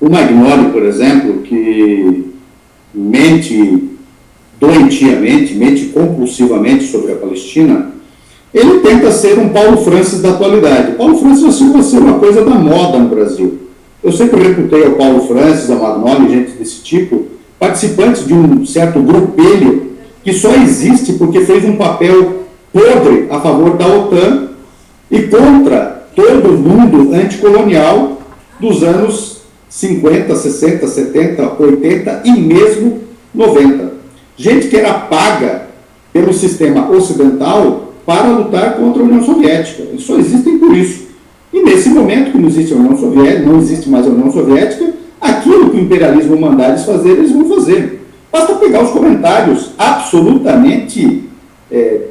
O Magnoli, por exemplo, que mente doentiamente, mente compulsivamente sobre a Palestina, ele tenta ser um Paulo Francis da atualidade. Paulo Francis vai ser uma coisa da moda no Brasil. Eu sempre reputei ao Paulo Francis, a Magnoli, gente desse tipo, participantes de um certo grupelho que só existe porque fez um papel podre a favor da OTAN e contra todo o mundo anticolonial dos anos 50, 60, 70, 80 e mesmo 90. Gente que era paga pelo sistema ocidental para lutar contra a União Soviética. Eles só existem por isso. E nesse momento que não existe a União Soviética, não existe mais a União Soviética, aquilo que o imperialismo mandar eles fazer, eles vão fazer. Basta pegar os comentários absolutamente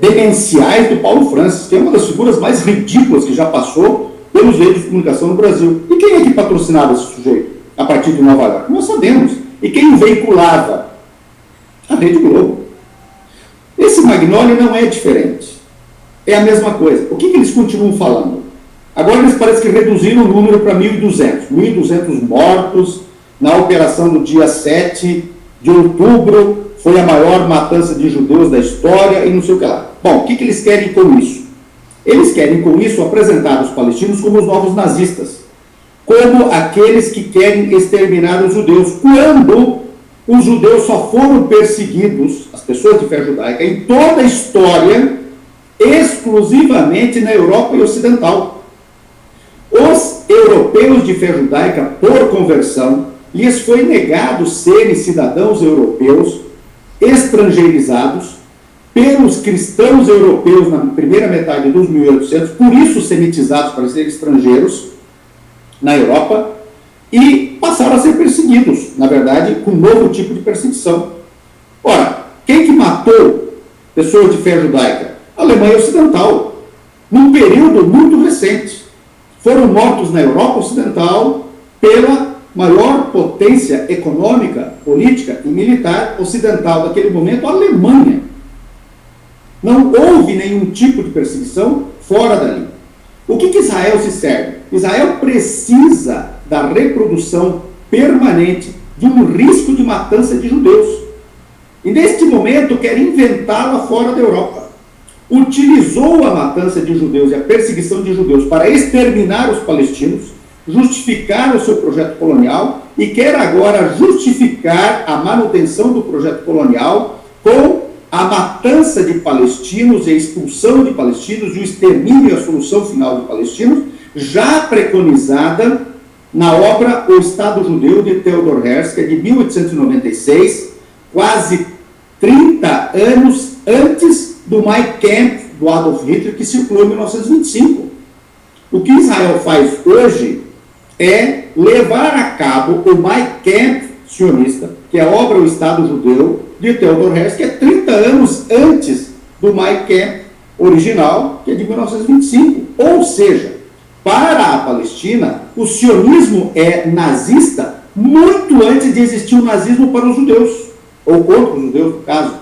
demenciais do Paulo Francis, que é uma das figuras mais ridículas que já passou pelos meios de comunicação no Brasil. E quem é que patrocinava esse sujeito a partir de Nova York? Nós sabemos. E quem o veiculava? A Rede Globo. Esse Magnoli não é diferente. É a mesma coisa. O que eles continuam falando? Agora eles parecem que reduziram o número para 1.200. 1.200 mortos na operação do dia 7 de outubro. Foi a maior matança de judeus da história e não sei o que lá. Bom, o que eles querem com isso? Eles querem com isso apresentar os palestinos como os novos nazistas, como aqueles que querem exterminar os judeus, quando os judeus só foram perseguidos, as pessoas de fé judaica, em toda a história, exclusivamente na Europa e Ocidental. Os europeus de fé judaica, por conversão, lhes foi negado serem cidadãos europeus estrangeirizados pelos cristãos europeus na primeira metade dos 1800, por isso semitizados para serem estrangeiros na Europa, e passaram a ser perseguidos, na verdade, com um novo tipo de perseguição. Ora, quem que matou pessoas de fé judaica? A Alemanha Ocidental, num período muito recente. Foram mortos na Europa Ocidental pela maior potência econômica, política e militar ocidental daquele momento, a Alemanha. Não houve nenhum tipo de perseguição fora dali. O que Israel se serve? Israel precisa da reprodução permanente de um risco de matança de judeus. E neste momento quer inventá-la fora da Europa. Utilizou a matança de judeus e a perseguição de judeus para exterminar os palestinos, justificar o seu projeto colonial e quer agora justificar a manutenção do projeto colonial com a matança de palestinos e a expulsão de palestinos e o extermínio e a solução final de palestinos, já preconizada na obra O Estado Judeu, de Theodor Herzl, que é de 1896, quase 30 anos antes do Mein Kampf, do Adolf Hitler, que circulou em 1925. O que Israel faz hoje é levar a cabo o Mein Kampf sionista, que é a obra O Estado Judeu, de Theodor Herzl, que é 30 anos antes do Mein Kampf original, que é de 1925. Ou seja, para a Palestina, o sionismo é nazista muito antes de existir o nazismo para os judeus, ou contra os judeus, no caso.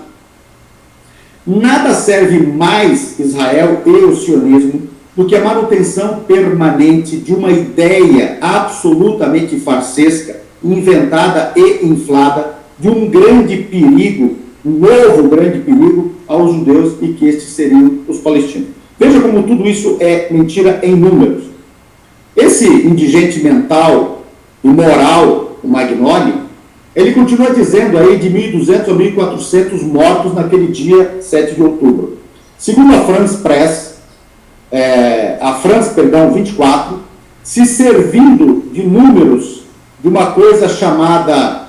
Nada serve mais Israel e o sionismo do que a manutenção permanente de uma ideia absolutamente farsesca, inventada e inflada, de um grande perigo, um novo grande perigo aos judeus, e que estes seriam os palestinos. Veja como tudo isso é mentira em números. Esse indigente mental e moral, o Magnoli, ele continua dizendo aí de 1.200 a 1.400 mortos naquele dia 7 de outubro. Segundo a France Press, a France, 24, se servindo de números de uma coisa chamada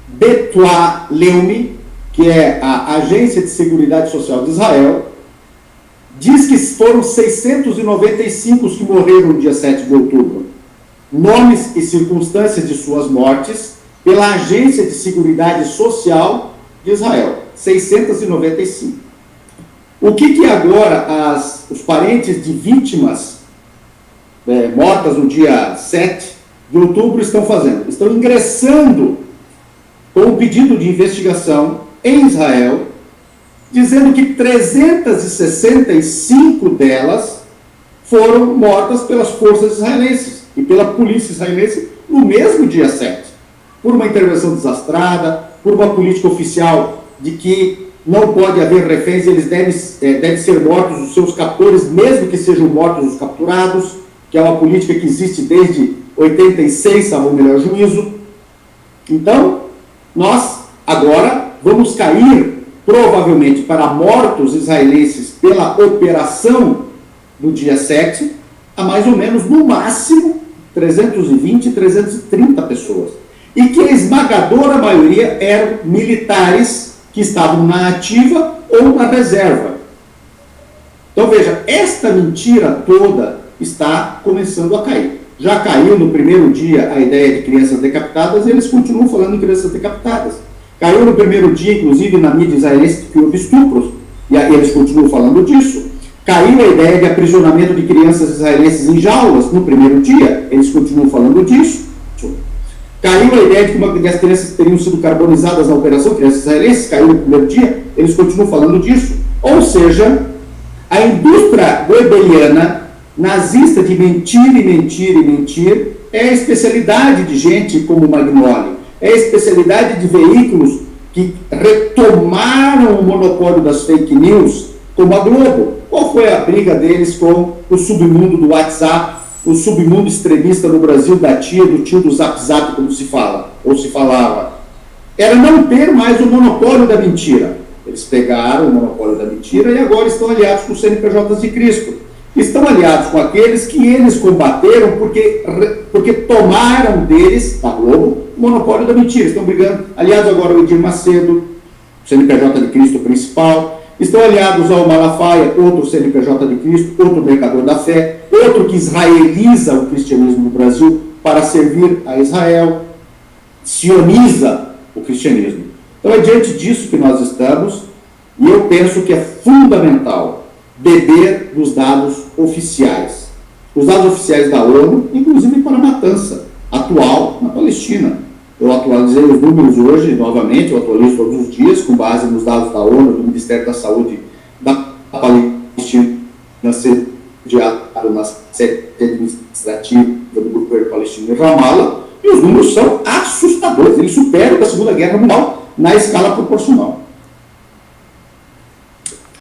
Betwa Leumi, que é a Agência de Seguridade Social de Israel, diz que foram 695 os que morreram no dia 7 de outubro. Nomes e circunstâncias de suas mortes pela Agência de Seguridade Social de Israel, 695. O que agora os parentes de vítimas mortas no dia 7 de outubro estão fazendo? Estão ingressando com um pedido de investigação em Israel, dizendo que 365 delas foram mortas pelas forças israelenses. e pela polícia israelense no mesmo dia 7, por uma intervenção desastrada, por uma política oficial de que não pode haver reféns, eles devem ser mortos os seus captores, mesmo que sejam mortos os capturados, que é uma política que existe desde 86, salvo o melhor juízo. Então, nós agora vamos cair, provavelmente, para mortos israelenses pela operação do dia 7, a mais ou menos, no máximo, 320, 330 pessoas. E que a esmagadora maioria eram militares que estavam na ativa ou na reserva. Então, veja, esta mentira toda está começando a cair. Já caiu no primeiro dia a ideia de crianças decapitadas e eles continuam falando em crianças decapitadas. Caiu no primeiro dia, inclusive, na mídia israelense, que houve estupros, e aí eles continuam falando disso. Caiu a ideia de aprisionamento de crianças israelenses em jaulas no primeiro dia, eles continuam falando disso. Caiu a ideia de que as crianças teriam sido carbonizadas na operação, crianças israelenses, caiu no primeiro dia, eles continuam falando disso. Ou seja, a indústria goebbeliana, nazista de mentir e mentir e mentir, é a especialidade de gente como Magnoli, é a especialidade de veículos que retomaram o monopólio das fake news, como a Globo. Qual foi a briga deles com o submundo do WhatsApp, o submundo extremista no Brasil, da tia, do tio do Zap Zap, como se fala, ou se falava? Era não ter mais o monopólio da mentira. Eles pegaram o monopólio da mentira e agora estão aliados com os CNPJs de Cristo. Estão aliados com aqueles que eles combateram porque tomaram deles, da Globo, o monopólio da mentira. Estão brigando, aliados agora ao Edir Macedo, o CNPJ de Cristo principal. Estão aliados ao Malafaia, outro CNPJ de Cristo, outro mercador da fé, outro que israeliza o cristianismo no Brasil para servir a Israel, sioniza o cristianismo. Então é diante disso que nós estamos, e eu penso que é fundamental beber dos dados oficiais. Os dados oficiais da ONU, inclusive para a matança atual na Palestina. Eu atualizei os números hoje, novamente, eu atualizo todos os dias, com base nos dados da ONU, do Ministério da Saúde da Palestina, sediado na sede administrativa do governo palestino em Ramallah, e os números são assustadores, eles superam a Segunda Guerra Mundial na escala proporcional.